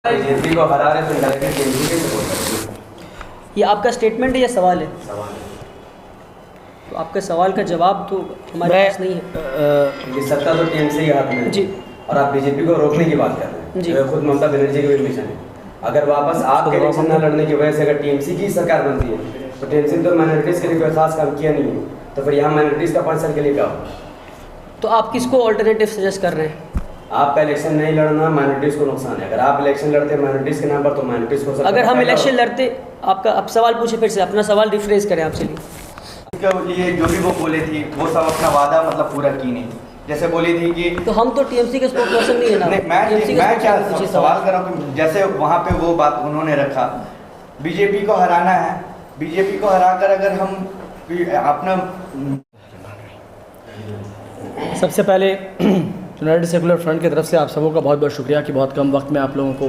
BJP को हरा रहे तो डायरेक्टली टीएमसी के सपोर्ट करेंगे। ये आपका स्टेटमेंट है या सवाल है? सवाल है। तो आपके सवाल का जवाब तो हमारे पास नहीं है। ये सत्ता तो टीएमसी के हाथ में है जी। और आप बीजेपी को रोकने की बात कर रहे हैं जी। जो खुद ममता बनर्जी के भी मिशन है। अगर वापस आपके इलेक्शन न लड़ने की वजह से अगर टीएमसी की सरकार बनती है तो टीएमसी तो माइनॉरिटीज़ के लिए कोई खास काम किया नहीं है, तो फिर यहाँ माइनॉरिटीज़ का 5 साल के लिए क्या होगा? तो आप किसको ऑल्टरनेटिव सजेस्ट कर रहे हैं? आपका इलेक्शन नहीं लड़ना माइनॉरिटीज़ को नुकसान है। अगर आप इलेक्शन लड़ते हैं माइनॉरिटीज़ के नाम पर तो माइनॉरिटीज़ को अगर हम इलेक्शन लड़ते, आपका अब सवाल पूछे, फिर से अपना सवाल रिफ्रेश करें आपसे लिए। इसके लिए जो भी वो बोले थी वो सब अपना वादा मतलब पूरा की नहीं थी। जैसे बोली थी कि तो हम तो टीएमसी के स्पोर्ट पर्सन नहीं है ना। नहीं, मैं क्या सवाल कर रहा हूँ कि जैसे वहाँ पे वो बात उन्होंने रखा, बीजेपी को हराना है, बीजेपी को हराकर अगर हम अपना सबसे पहले यूनाइटेड सेकुलर फ्रंट की तरफ से आप सबों का बहुत बहुत शुक्रिया कि बहुत कम वक्त में आप लोगों को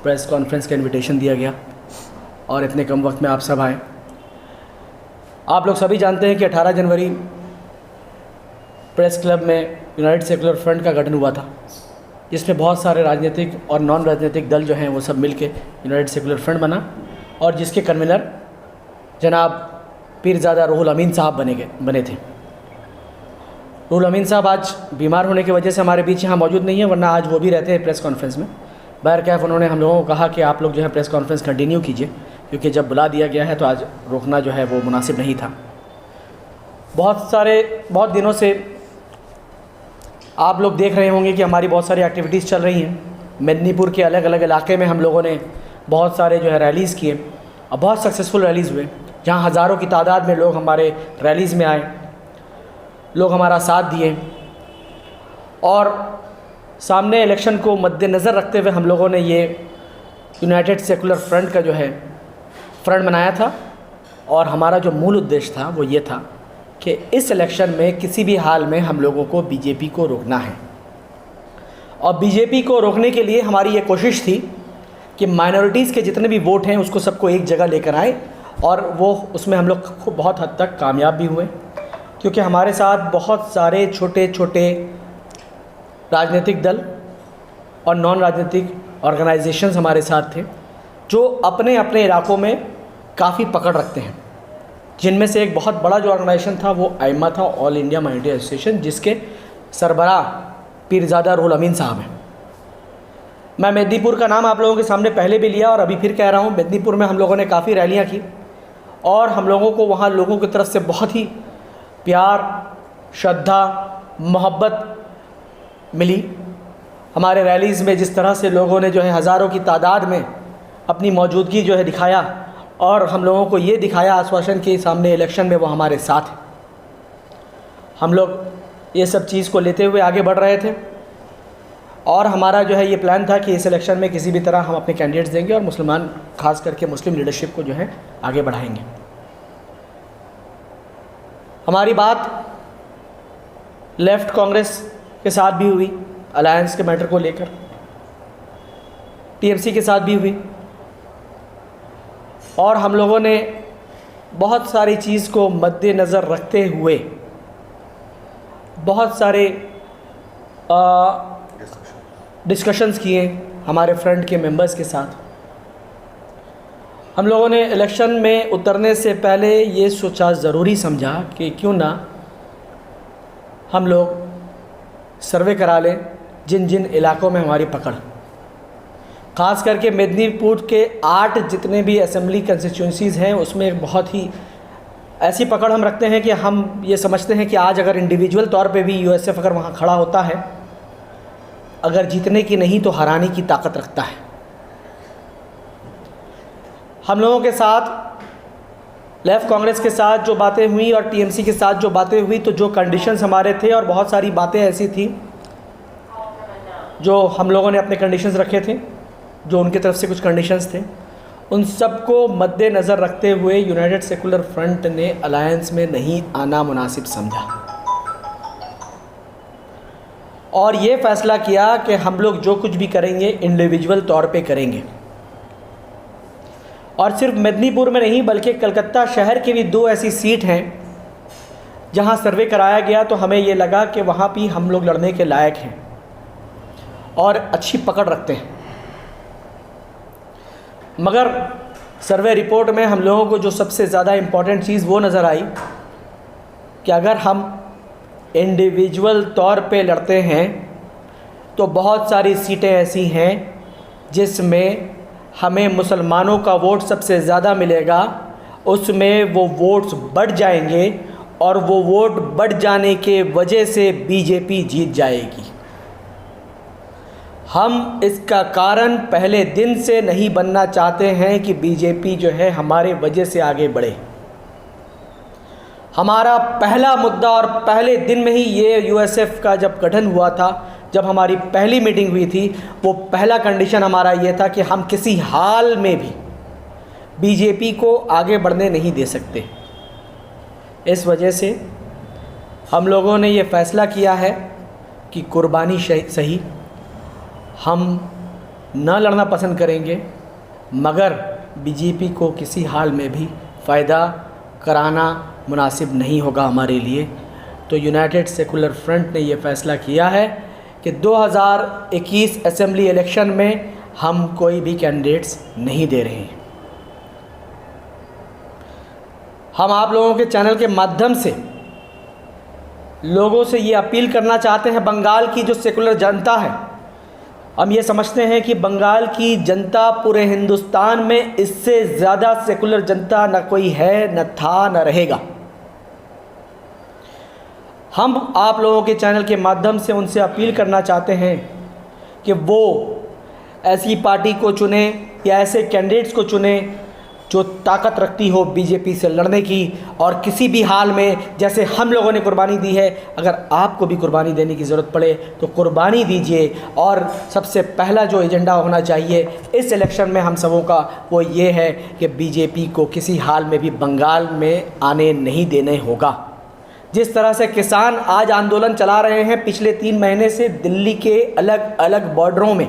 प्रेस कॉन्फ्रेंस का इनविटेशन दिया गया और इतने कम वक्त में आप सब आए। आप लोग सभी जानते हैं कि 18 जनवरी प्रेस क्लब में यूनाइटेड सेकुलर फ्रंट का गठन हुआ था, जिसमें बहुत सारे राजनीतिक और नॉन राजनीतिक दल जो हैं वो सब मिलके यूनाइटेड सेकुलर फ्रंट बना और जिसके कन्वीनर जनाब पीरज़ादा रूहुल अमीन साहब बने थे। रूहुल अमीन साहब आज बीमार होने की वजह से हमारे बीच यहाँ मौजूद नहीं है, वरना आज वो भी रहते हैं प्रेस कॉन्फ्रेंस में। बहरकैफ उन्होंने हम लोगों को कहा कि आप लोग जो है प्रेस कॉन्फ्रेंस कंटिन्यू कीजिए, क्योंकि जब बुला दिया गया है तो आज रोकना जो है वो मुनासिब नहीं था। बहुत दिनों से आप लोग देख रहे होंगे कि हमारी बहुत सारी एक्टिविटीज़ चल रही हैं। मेदिनीपुर के अलग अलग इलाके में हम लोगों ने बहुत सारे जो है रैलीज़ किए और बहुत सक्सेसफुल रैलीज़ हुए, जहाँ हज़ारों की तादाद में लोग हमारे रैलीज़ में आए, लोग हमारा साथ दिए। और सामने इलेक्शन को मद्देनज़र रखते हुए हम लोगों ने ये यूनाइटेड सेकुलर फ्रंट का जो है फ्रंट बनाया था और हमारा जो मूल उद्देश्य था वो ये था कि इस इलेक्शन में किसी भी हाल में हम लोगों को बीजेपी को रोकना है। और बीजेपी को रोकने के लिए हमारी ये कोशिश थी कि माइनॉरिटीज़ के जितने भी वोट हैं उसको सबको एक जगह लेकर आए, और वो उसमें हम लोग बहुत हद तक कामयाब भी हुए, क्योंकि हमारे साथ बहुत सारे छोटे छोटे राजनीतिक दल और नॉन राजनीतिक ऑर्गेनाइजेशंस हमारे साथ थे जो अपने अपने इलाकों में काफ़ी पकड़ रखते हैं, जिनमें से एक बहुत बड़ा जो ऑर्गेनाइजेशन था वो आइमा था, ऑल इंडिया माइनॉरिटी एसोसिएशन, जिसके सरबराह पीरज़ादा रूहुल अमीन साहब हैं। मैं मेदिनीपुर का नाम आप लोगों के सामने पहले भी लिया और अभी फिर कह रहा हूँ, मेदिनीपुर में हम लोगों ने काफ़ी रैलियाँ की और हम लोगों को वहाँ लोगों की तरफ से बहुत ही प्यार, श्रद्धा, मोहब्बत मिली। हमारे रैलीज़ में जिस तरह से लोगों ने जो है हज़ारों की तादाद में अपनी मौजूदगी जो है दिखाया और हम लोगों को ये दिखाया आश्वासन के सामने इलेक्शन में वो हमारे साथ हैं। हम लोग ये सब चीज़ को लेते हुए आगे बढ़ रहे थे और हमारा जो है ये प्लान था कि इस इलेक्शन में किसी भी तरह हम अपने कैंडिडेट्स देंगे और मुसलमान, खास करके मुस्लिम लीडरशिप को जो है आगे बढ़ाएंगे। हमारी बात लेफ़्ट कांग्रेस के साथ भी हुई, अलायंस के मैटर को लेकर, टीएमसी के साथ भी हुई, और हम लोगों ने बहुत सारी चीज़ को मद्देनज़र रखते हुए बहुत सारे डिस्कशंस किए हमारे फ्रंट के मेंबर्स के साथ। हम लोगों ने इलेक्शन में उतरने से पहले ये सोचा, ज़रूरी समझा कि क्यों ना हम लोग सर्वे करा लें जिन जिन इलाकों में हमारी पकड़, ख़ास करके मेदिनीपुर के 8 जितने भी असेंबली कंस्टिट्यूंसीज़ हैं उसमें एक बहुत ही ऐसी पकड़ हम रखते हैं कि हम ये समझते हैं कि आज अगर इंडिविजुअल तौर पे भी यूएसएफ अगर वहाँ खड़ा होता है, अगर जीतने की नहीं तो हराने की ताकत रखता है। हम लोगों के साथ लेफ़्ट कांग्रेस के साथ जो बातें हुई और टीएमसी के साथ जो बातें हुई, तो जो कंडीशंस हमारे थे और बहुत सारी बातें ऐसी थी जो हम लोगों ने अपने कंडीशंस रखे थे, जो उनकी तरफ से कुछ कंडीशंस थे, उन सबको मद्देनज़र रखते हुए यूनाइटेड सेकुलर फ्रंट ने अलायंस में नहीं आना मुनासिब समझा और ये फ़ैसला किया कि हम लोग जो कुछ भी करेंगे इंडिविजुअल तौर पे करेंगे। और सिर्फ मेदिनीपुर में नहीं बल्कि कलकत्ता शहर की भी 2 ऐसी सीट हैं जहां सर्वे कराया गया तो हमें ये लगा कि वहाँ भी हम लोग लड़ने के लायक हैं और अच्छी पकड़ रखते हैं। मगर सर्वे रिपोर्ट में हम लोगों को जो सबसे ज़्यादा इम्पॉर्टेंट चीज़ वो नज़र आई कि अगर हम इंडिविजुअल तौर पे लड़ते हैं तो बहुत सारी सीटें ऐसी हैं जिसमें हमें मुसलमानों का वोट सबसे ज़्यादा मिलेगा, उसमें वो वोट्स बढ़ जाएंगे और वो वोट बढ़ जाने के वजह से बीजेपी जीत जाएगी। हम इसका कारण पहले दिन से नहीं बनना चाहते हैं कि बीजेपी जो है हमारे वजह से आगे बढ़े। हमारा पहला मुद्दा और पहले दिन में ही ये यूएसएफ का जब गठन हुआ था, जब हमारी पहली मीटिंग हुई थी, वो पहला कंडीशन हमारा ये था कि हम किसी हाल में भी बीजेपी को आगे बढ़ने नहीं दे सकते। इस वजह से हम लोगों ने ये फ़ैसला किया है कि कुर्बानी सही, हम न लड़ना पसंद करेंगे, मगर बीजेपी को किसी हाल में भी फ़ायदा कराना मुनासिब नहीं होगा हमारे लिए। तो यूनाइटेड सेकुलर फ्रंट ने ये फ़ैसला किया है कि 2021 असेंबली इलेक्शन में हम कोई भी कैंडिडेट्स नहीं दे रहे हैं। हम आप लोगों के चैनल के माध्यम से लोगों से ये अपील करना चाहते हैं, बंगाल की जो सेकुलर जनता है, हम ये समझते हैं कि बंगाल की जनता पूरे हिंदुस्तान में इससे ज़्यादा सेकुलर जनता न कोई है, न था, न रहेगा। हम आप लोगों के चैनल के माध्यम से उनसे अपील करना चाहते हैं कि वो ऐसी पार्टी को चुने या ऐसे कैंडिडेट्स को चुने जो ताकत रखती हो बीजेपी से लड़ने की, और किसी भी हाल में जैसे हम लोगों ने कुर्बानी दी है, अगर आपको भी कुर्बानी देने की ज़रूरत पड़े तो कुर्बानी दीजिए। और सबसे पहला जो एजेंडा होना चाहिए इस इलेक्शन में हम सबों का, वो ये है कि बीजेपी को किसी हाल में भी बंगाल में आने नहीं देने होगा। जिस तरह से किसान आज आंदोलन चला रहे हैं पिछले 3 महीने से दिल्ली के अलग अलग बॉर्डरों में,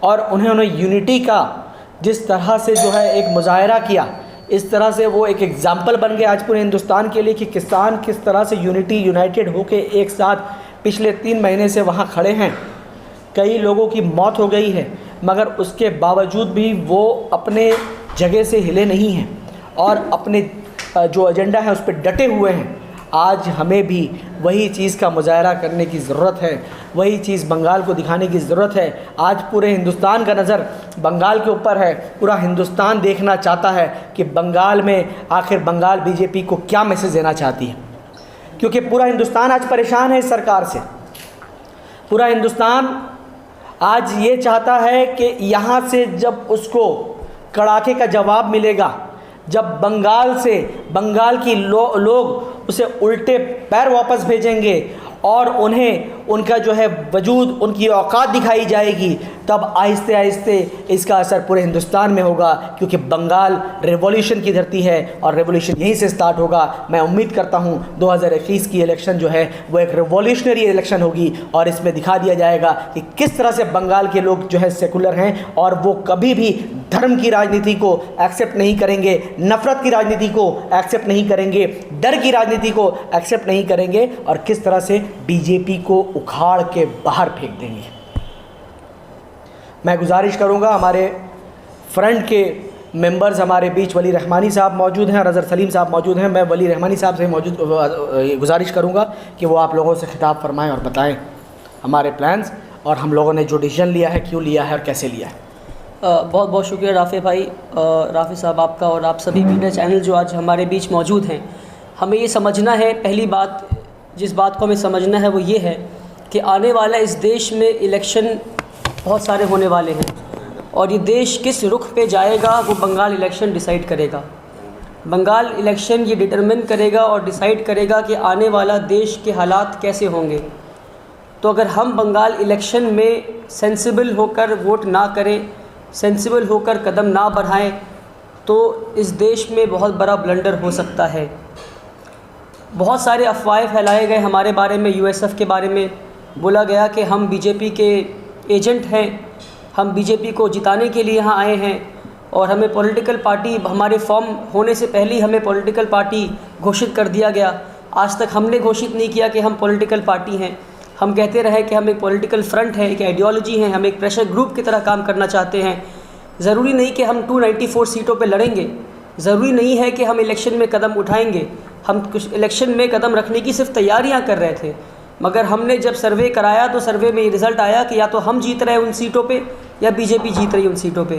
और उन्होंने यूनिटी का जिस तरह से जो है एक मुजाहरा किया, इस तरह से वो एक एग्ज़ाम्पल बन गए आज पूरे हिंदुस्तान के लिए कि किसान किस तरह से यूनाइटेड होके एक साथ पिछले 3 महीने से वहाँ खड़े हैं। कई लोगों की मौत हो गई है, मगर उसके बावजूद भी वो अपने जगह से हिले नहीं हैं और अपने जो एजेंडा है उस पर डटे हुए हैं। आज हमें भी वही चीज़ का मुजाहरा करने की ज़रूरत है, वही चीज़ बंगाल को दिखाने की ज़रूरत है। आज पूरे हिंदुस्तान का नज़र बंगाल के ऊपर है, पूरा हिंदुस्तान देखना चाहता है कि बंगाल में आखिर बंगाल बीजेपी को क्या मैसेज देना चाहती है, क्योंकि पूरा हिंदुस्तान आज परेशान है इस सरकार से। पूरा हिंदुस्तान आज ये चाहता है कि यहाँ से जब उसको कड़ाके का जवाब मिलेगा, जब बंगाल से बंगाल की लोग उसे उल्टे पैर वापस भेजेंगे और उन्हें उनका जो है वजूद, उनकी औकात दिखाई जाएगी, तब आहिस्ते आहिस्ते इसका असर पूरे हिंदुस्तान में होगा। क्योंकि बंगाल रेवोल्यूशन की धरती है और रेवोल्यूशन यहीं से स्टार्ट होगा। मैं उम्मीद करता हूं 2021 की इलेक्शन जो है वो एक रेवोल्यूशनरी इलेक्शन होगी और इसमें दिखा दिया जाएगा कि किस तरह से बंगाल के लोग जो है सेकुलर हैं और वो कभी भी धर्म की राजनीति को एक्सेप्ट नहीं करेंगे, नफ़रत की राजनीति को एक्सेप्ट नहीं करेंगे, डर की राजनीति को एक्सेप्ट नहीं करेंगे, और किस तरह से बीजेपी को उखाड़ के बाहर फेंक देंगे। मैं गुजारिश करूंगा, हमारे फ्रंट के मेंबर्स हमारे बीच वली रहमानी साहब मौजूद हैं और अज़हर सलीम साहब मौजूद हैं। मैं वली रहमानी साहब से गुजारिश करूंगा कि वो आप लोगों से खिताब फरमाएं और बताएं हमारे प्लान्स और हम लोगों ने जो डिसीजन लिया है, क्यों लिया है और कैसे लिया है। बहुत बहुत शुक्रिया राफ़े भाई, राफ़े साहब आपका, और आप सभी मीडिया चैनल जो आज हमारे बीच मौजूद हैं। हमें ये समझना है, पहली बात जिस बात को हमें समझना है वो ये है कि आने वाला इस देश में इलेक्शन बहुत सारे होने वाले हैं और ये देश किस रुख पे जाएगा वो बंगाल इलेक्शन डिसाइड करेगा। बंगाल इलेक्शन ये डिटरमिन करेगा और डिसाइड करेगा कि आने वाला देश के हालात कैसे होंगे। तो अगर हम बंगाल इलेक्शन में सेंसिबल होकर वोट ना करें, सेंसिबल होकर कदम ना बढ़ाएं, तो इस देश में बहुत बड़ा ब्लंडर हो सकता है। बहुत सारे अफवाहें फैलाए गए हमारे बारे में, यूएसएफ के बारे में बोला गया कि हम बीजेपी के एजेंट हैं, हम बीजेपी को जिताने के लिए यहाँ आए हैं और हमें पॉलिटिकल पार्टी, हमारे फॉर्म होने से पहले ही हमें पॉलिटिकल पार्टी घोषित कर दिया गया। आज तक हमने घोषित नहीं किया कि हम पॉलिटिकल पार्टी हैं। हम कहते रहे कि हम एक पॉलिटिकल फ्रंट है, एक आइडियोलॉजी है, हम एक प्रेशर ग्रुप की तरह काम करना चाहते हैं। ज़रूरी नहीं कि हम 294 सीटों पे लड़ेंगे, ज़रूरी नहीं है कि हम इलेक्शन में कदम उठाएंगे। हम कुछ इलेक्शन में कदम रखने की सिर्फ तैयारियां कर रहे थे, मगर हमने जब सर्वे कराया तो सर्वे में ये रिज़ल्ट आया कि या तो हम जीत रहे हैं उन सीटों पे या बीजेपी जीत रही है उन सीटों पे।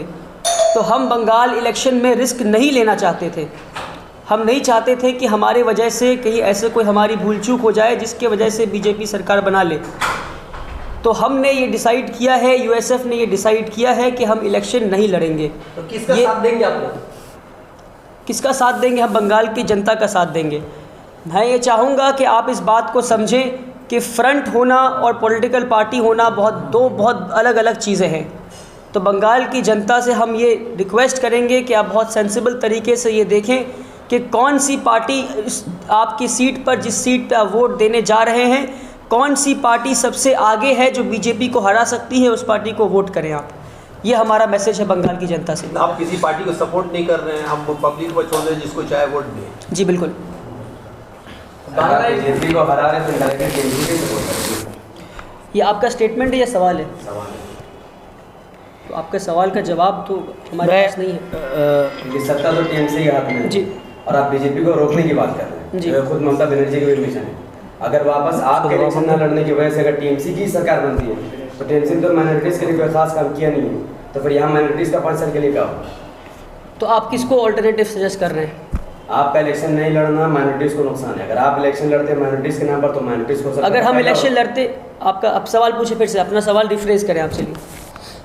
तो हम बंगाल इलेक्शन में रिस्क नहीं लेना चाहते थे। हम नहीं चाहते थे कि हमारे वजह से कहीं ऐसे कोई हमारी भूल चूक हो जाए जिसके वजह से बीजेपी सरकार बना ले। तो हमने ये डिसाइड किया है, यूएसएफ ने ये डिसाइड किया है कि हम इलेक्शन नहीं लड़ेंगे। तो किसका साथ देंगे आप लोग? किसका साथ देंगे? हम बंगाल की जनता का साथ देंगे। मैं ये चाहूँगा कि आप इस बात को समझें कि फ्रंट होना और पॉलिटिकल पार्टी होना दो बहुत अलग अलग चीज़ें हैं। तो बंगाल की जनता से हम ये रिक्वेस्ट करेंगे कि आप बहुत सेंसिबल तरीके से ये देखें कि कौन सी पार्टी आपकी सीट पर, जिस सीट पर आप वोट देने जा रहे हैं, कौन सी पार्टी सबसे आगे है जो बीजेपी को हरा सकती है, उस पार्टी को वोट करें आप। ये हमारा मैसेज है बंगाल की जनता से। आप किसी पार्टी को सपोर्ट नहीं कर रहे हैं, हम पब्लिक को छोड़ रहे हैं, जिसको चाहे वोट दें। जी बिल्कुल। बीजेपी को हरा रहे तो डायरेक्ट टीएमसी के सपोर्ट करेंगे। ये आपका स्टेटमेंट है या सवाल है? तो आपके सवाल का जवाब तो हमारे पास नहीं है। ये सत्ता तो टीएमसी के हाथ में है जी। और आप बीजेपी को रोकने की बात कर रहे हैं। जी। जो खुद ममता बनर्जी के भी मिशन है। अगर वापस आपके इलेक्शन न लड़ने की वजह से अगर टीएमसी की सरकार बनती है तो टीएमसी ने तो माइनॉरिटीज़ के लिए कोई खास काम किया नहीं है, तो फिर यहाँ माइनॉरिटीज़ का परसेंट के लिए क्या होगा? तो आप किसको ऑल्टरनेटिव सजेस्ट कर रहे हैं? आपका इलेक्शन नहीं लड़ना माइनॉरिटीज़ को नुकसान है। अगर आप इलेक्शन लड़ते हैं माइनॉरिटीज़ के नाम पर तो माइनॉरिटीज़ को अगर हम इलेक्शन लड़ते, आपका अब सवाल पूछे, फिर से अपना सवाल रिफ्रेज करें आप। चलिए,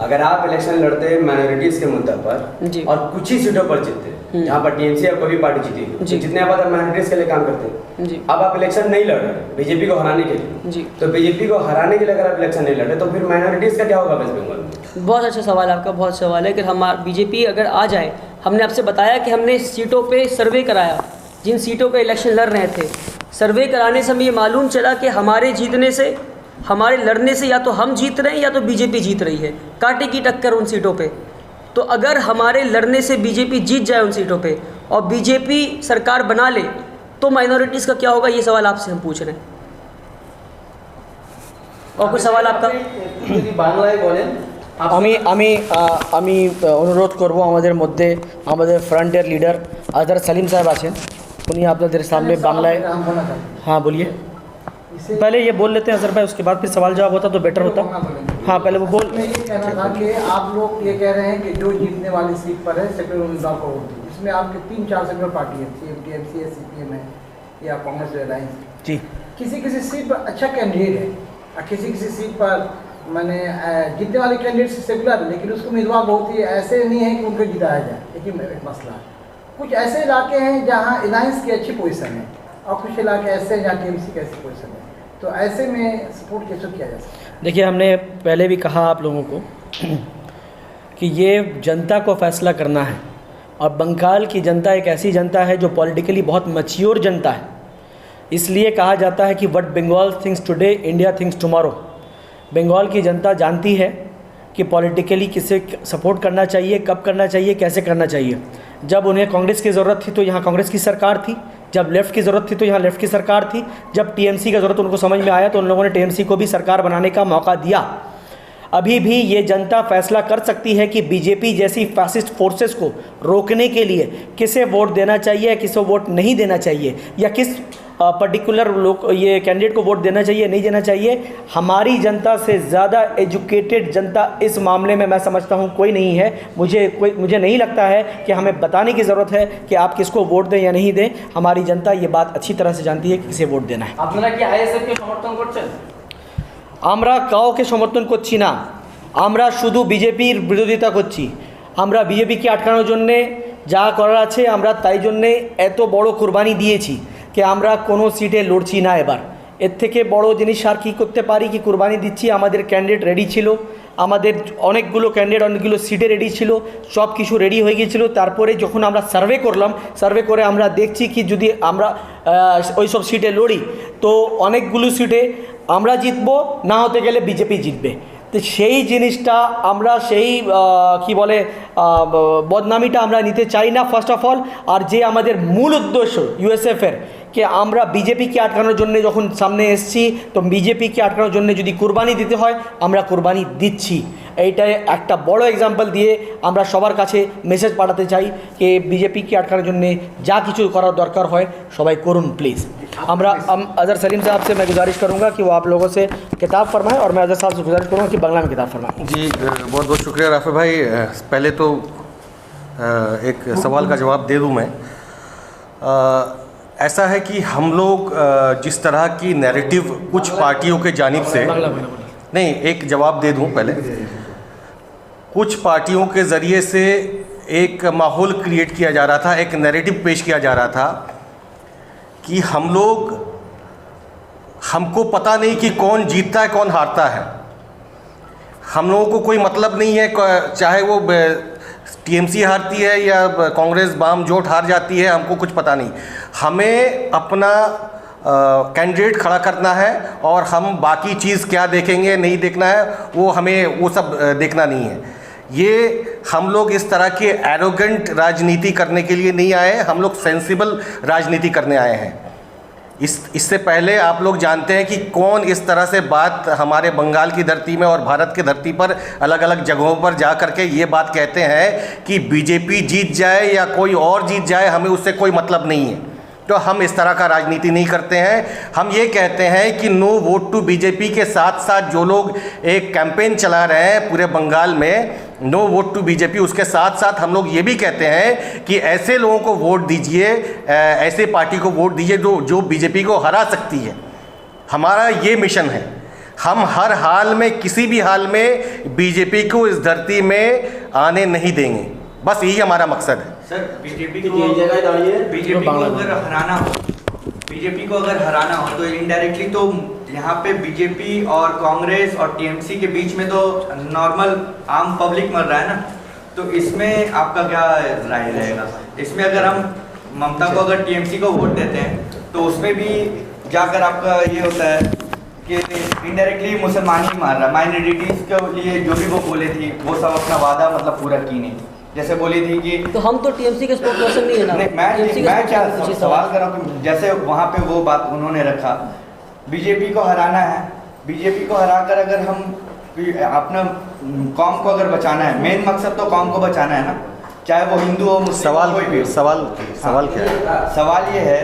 अगर आप इलेक्शन लड़ते माइनॉरिटीज़ के मुद्दा पर जी। और कुछ ही सीटों पर जीतते, यहाँ पर टीएमसी या कोई भी पार्टी जीती, जी। जितने आप माइनॉरिटीज़ के लिए काम करते हैं, जी अब आप इलेक्शन नहीं लड़ रहे बीजेपी को हराने के लिए, जी। तो बीजेपी को हराने के लिए अगर आप इलेक्शन नहीं लड़ रहे तो फिर माइनॉरिटीज़ का क्या होगा वेस्ट बंगाल में? बहुत अच्छा सवाल आपका, बहुत सवाल है कि हम बीजेपी अगर आ जाए, हमने आपसे बताया कि हमने सीटों पे सर्वे कराया, जिन सीटों पे इलेक्शन लड़ रहे थे, सर्वे कराने से हमें ये मालूम चला कि हमारे जीतने से, हमारे लड़ने से या तो हम जीत रहे हैं या तो बीजेपी जीत रही है, कांटे की टक्कर उन सीटों पे। तो अगर हमारे लड़ने से बीजेपी जीत जाए उन सीटों पे और बीजेपी सरकार बना ले तो माइनॉरिटीज़ का क्या होगा, ये सवाल आपसे हम पूछ रहे हैं। और कुछ सवाल आपका? বাংলায় বলেন। আমি অনুরোধ করব আমাদের মধ্যে আমাদের ফ্রন্টের লিডার আজহার সালিম সাহেব আছেন, উনি আপনাদের সামনে বাংলায়। हाँ बोलिए। पहले ये बोल लेते हैं अजहर भाई, उसके बाद फिर सवाल जवाब होता तो बेटर होता। हाँ पहले वो बोल। मैं ये कहना था कि आप लोग ये कह रहे हैं कि जो जीतने वाली सीट पर है सेक्युलर उम्मीदवार को वोट दी। इसमें आपके 3-4 सेक्युलर पार्टी है, टीएमसी है, सीपीएम है या कांग्रेस अलायंस। जी। किसी किसी सीट पर अच्छा कैंडिडेट है और किसी किसी सीट पर मैंने जीतने वाले कैंडिडेट सेक्युलर है, लेकिन उसको उम्मीदवार बहुत ही ऐसे नहीं है कि उनको जिताया जाए। लेकिन एक मसला है, कुछ ऐसे इलाके हैं जहाँ अलायंस की अच्छी पोजीशन है और कुछ इलाके ऐसे हैं जहाँ टीएमसी की ऐसी पोजीशन है, तो ऐसे में सपोर्ट कैसे किया जा सकता है? देखिए, हमने पहले भी कहा आप लोगों को कि ये जनता को फैसला करना है और बंगाल की जनता एक ऐसी जनता है जो पॉलिटिकली बहुत मैच्योर जनता है। इसलिए कहा जाता है कि what Bengal thinks today India thinks tomorrow. Bengal की जनता जानती है कि पॉलिटिकली किसे सपोर्ट करना चाहिए, कब करना चाहिए, कैसे करना चाहिए। जब उन्हें कांग्रेस की ज़रूरत थी तो यहाँ कांग्रेस की सरकार थी, जब लेफ़्ट की ज़रूरत थी तो यहाँ लेफ़्ट की सरकार थी, जब टीएमसी का ज़रूरत उनको समझ में आया तो उन लोगों ने टीएमसी को भी सरकार बनाने का मौका दिया। अभी भी ये जनता फैसला कर सकती है कि बीजेपी जैसी फैसिस्ट फोर्सेस को रोकने के लिए किसे वोट देना चाहिए, किसे वोट नहीं देना चाहिए, या किस पर्टिकुलर लोग ये कैंडिडेट को वोट देना चाहिए, नहीं देना चाहिए। हमारी जनता से ज़्यादा एजुकेटेड जनता इस मामले में मैं समझता हूँ कोई नहीं है। मुझे नहीं लगता है कि हमें बताने की ज़रूरत है कि आप किसको वोट दें या नहीं दें। हमारी जनता ये बात अच्छी तरह से जानती है कि किसे वोट देना है। আপনারা কি আইএসএফ কে সমর্থন করছেন? আমরা কাউকে সমর্থন করছি না, আমরা শুধু বিজেপির বিরোধিতা করছি। আমরা বিজেপিকে আটকানোর জন্যে যা করার আছে আমরা তাই জন্যে এত বড় কোরবানি দিয়েছি कि আমরা কোনো সিটে লড়ছি না। এবার এর থেকে বড় জিনিস আর কী করতে পারি কি কোরবানি দিচ্ছি। আমাদের ক্যান্ডিডেট রেডি ছিল, আমাদের অনেকগুলো ক্যান্ডিডেট অনেকগুলো সিটে রেডি ছিল, সব কিছু রেডি হয়ে গিয়েছিল। তারপরে যখন আমরা সার্ভে করলাম, সার্ভে করে আমরা দেখছি কি যদি আমরা ওই সব সিটে লড়ি তো অনেকগুলো সিটে আমরা জিতবো, না হতে গেলে বিজেপি জিতবে। তো সেই জিনিসটা আমরা সেই কি বলে বদনামিটা আমরা নিতে চাই না ফার্স্ট অফ অল। আর যে আমাদের মূল উদ্দেশ্য ইউএসএফের कि আমরা বিজেপিকে আটকানোর জন্য যখন সামনে এসেছি তো বিজেপিকে আটকানোর জন্য যদি কুরবানি দিতে হয় আমরা কুরবানি দিচ্ছি। এইটাই একটা বড় এক্সাম্পল দিয়ে আমরা সবার কাছে মেসেজ পাঠাতে চাই कि বিজেপিকে আটকানোর জন্য যা কিছু করার দরকার হয় সবাই করুন प्लीज़। আমরা अजहर सलीम साहब से मैं गुजारिश करूँगा कि वो आप लोगों से किताब फरमाएं और मैं अजहर साहब से गुजारिश करूँगा कि बांग्ला में किताब फरमाएं। जी बहुत बहुत शुक्रिया राफे भाई। पहले तो एक सवाल का जवाब दे दूं मैं। ऐसा है कि हम लोग जिस तरह की नैरेटिव कुछ पार्टियों के जानिब से नहीं, एक जवाब दे दूं पहले। कुछ पार्टियों के ज़रिए से एक माहौल क्रिएट किया जा रहा था, एक नैरेटिव पेश किया जा रहा था कि हमको पता नहीं कि कौन जीतता है कौन हारता है, हम लोगों को कोई मतलब नहीं है, चाहे वो टीएमसी हारती है या कांग्रेस बाम जोट हार जाती है, हमको कुछ पता नहीं। हमें अपना कैंडिडेट खड़ा करना है और हम बाकी चीज़ क्या देखेंगे नहीं देखना है हमें वो सब देखना नहीं है। ये हम लोग इस तरह के एरोगेंट राजनीति करने के लिए नहीं आए, हम लोग सेंसिबल राजनीति करने आए हैं। इससे पहले आप लोग जानते हैं कि कौन इस तरह से बात हमारे बंगाल की धरती में और भारत की धरती पर अलग अलग जगहों पर जा कर के ये बात कहते हैं कि बीजेपी जीत जाए या कोई और जीत जाए हमें उससे कोई मतलब नहीं है। तो हम इस तरह का राजनीति नहीं करते हैं। हम ये कहते हैं कि नो वोट टू बीजेपी के साथ साथ जो लोग एक कैंपेन चला रहे हैं पूरे बंगाल में नो वोट टू बीजेपी, उसके साथ साथ हम लोग ये भी कहते हैं कि ऐसे लोगों को वोट दीजिए, ऐसे पार्टी को वोट दीजिए जो बीजेपी को हरा सकती है। हमारा ये मिशन है। हम हर हाल में किसी भी हाल में बीजेपी को इस धरती में आने नहीं देंगे, बस यही हमारा मकसद है। सर बीजेपी को अगर हराना हो तो इनडायरेक्टली तो यहाँ पे बीजेपी और कांग्रेस और टीएमसी के बीच में तो नॉर्मल आम पब्लिक मर रहा है ना, तो इसमें आपका क्या राय रहेगा? इसमें अगर हम ममता को अगर टीएमसी को वोट देते हैं तो उसमें भी जाकर आपका ये होता है कि इनडायरेक्टली मुसलमान ही मार रहा है, माइनॉरिटीज़ के लिए जो भी वो बोले थी वो सब अपना वादा मतलब पूरा की नहीं। जैसे बोली थी कि तो हम तो टीएमसी के स्पोक्स पर्सन नहीं है ना। मैं क्या सवाल कर रहा हूँ कि जैसे वहाँ पे वो बात उन्होंने रखा, बीजेपी को हराना है, बीजेपी को हराकर अगर हम अपना कौम को अगर बचाना है, मेन मकसद तो कौम को बचाना है ना, चाहे वो हिंदू हो मुस्लिम हो कोई भी हो। सवाल क्या है? सवाल ये है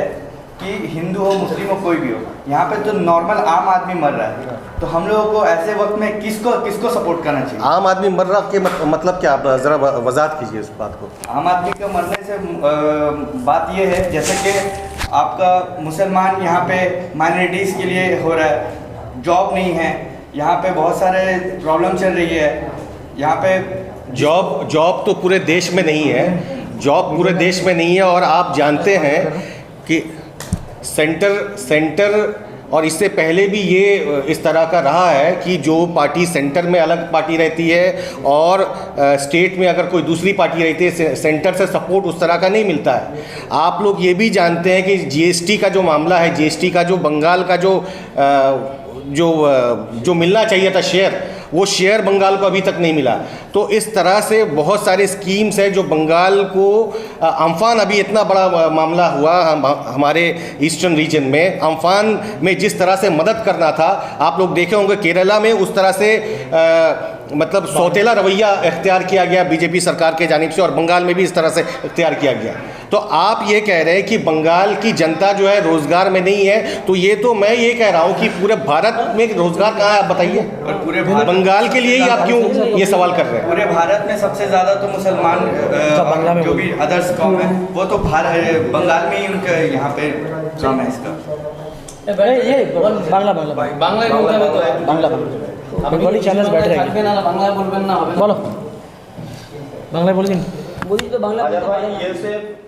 कि हिंदू हो मुस्लिम हो कोई भी हो, यहाँ पे तो नॉर्मल आम आदमी मर रहा है, तो हम लोगों को ऐसे वक्त में किसको सपोर्ट करना चाहिए? आम आदमी मर रहा के मतलब क्या, आप ज़रा वजाहत कीजिए इस बात को। आम आदमी के मरने से बात ये है जैसे कि आपका मुसलमान यहाँ पे माइनॉरिटीज़ के लिए हो रहा है, जॉब नहीं है, यहाँ पे बहुत सारे प्रॉब्लम चल रही है, यहाँ पे जॉब तो पूरे देश में नहीं है, जॉब पूरे देश में नहीं है। और आप जानते हैं कि सेंटर और इससे पहले भी ये इस तरह का रहा है कि जो पार्टी सेंटर में अलग पार्टी रहती है और स्टेट में अगर कोई दूसरी पार्टी रहती है सेंटर से सपोर्ट उस तरह का नहीं मिलता है। आप लोग ये भी जानते हैं कि जीएसटी का जो मामला है, जीएसटी का जो बंगाल का जो मिलना चाहिए था शेयर, वो शेयर बंगाल को अभी तक नहीं मिला। तो इस तरह से बहुत सारे स्कीम्स हैं जो बंगाल को अम्फान अभी इतना बड़ा मामला हुआ हमारे ईस्टर्न रीजन में, अम्फान में जिस तरह से मदद करना था आप लोग देखे होंगे केरला में उस तरह से मतलब सौतेला रवैया इख्तियार किया गया बीजेपी सरकार के जानिब से और बंगाल में भी इस तरह से इख्तियार किया गया। तो आप ये कह रहे हैं कि बंगाल की जनता जो है रोज़गार में नहीं है, तो ये तो मैं ये कह रहा हूँ कि पूरे भारत में रोज़गार कहाँ है आप बताइए। और पूरे बंगाल के लिए ही आप क्यों ये सवाल कर रहे हैं? पूरे भारत में सबसे ज़्यादा तो मुसलमान जो भी अदर्स कौम है वो तो बंगाल में ही उनका यहाँ पे काम है इसका। ये बांग्ला बंगाली चैनल बैठ रहे हैं, बोलो बांग्ला बोल दिन मोदी तो बांग्ला बोलते हैं। यूएसएफ